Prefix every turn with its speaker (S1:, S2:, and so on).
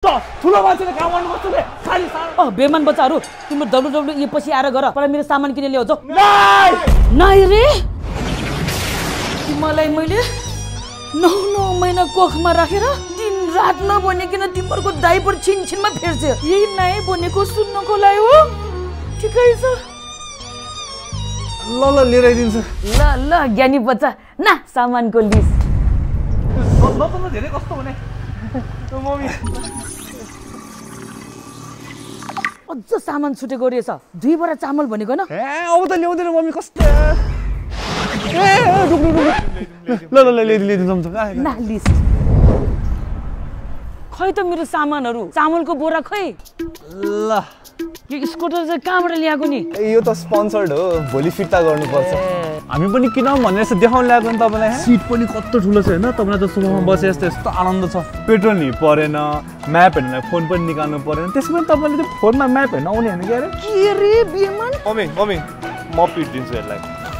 S1: ठुलो मान्छेले काम गर्नुपर्छ नि सारी सारो
S2: बेमान बच्चाहरू तिम्रो WWE पछि आएर गर पहिला मेरो सामान किन ल्याउँछ
S1: नाइ
S2: रे तिमीलाई मैले 9 महिना कोखमा राखेर दिन रात नबनेकिन तिमीहरूको दाइपर छिनछिनमा फेर्छ यही नाइ बनेको सुन्नको लागि हो ठिकै छ
S1: ल लिएर आइदिन्छ
S2: ल ज्ञानी बच्चा ना सामानको लिस्ट
S1: न धेरै कस्तो हुने मम्मी
S2: अझ सामान छुटेको रहेछ 2 बोरा चामल भनेको न
S1: अब त ल्याउँदैन मम्मी कस्तो ल ल्याइदिन्छ
S2: ना लिस्ट खै त मेरो सामानहरू चामलको बोरा खै
S1: ल
S2: यो स्कुटर चाहिँ कहाँबाट ल्याएको नि
S1: यो त स्पोन्सर्ड हो भोलि फिर्ता गर्नुपर्छ हामी पनि किन भनेर यस्तो देखाउन ल्याएको नि तपाईँलाई सिट पनि कस्तो ठुलो छ होइन तपाईँलाई त सोफामा बसे यस्तो आनन्द छ पेट्रोल नि परेन म्याप हेर्न फोन पनि निकाल्नु परेन त्यसमा तपाईँले त्यो फोनमा म्याप हेर्न आउने होइन के अरे
S2: बेमान
S3: मम्मी म पिटिदिन्छु यसलाई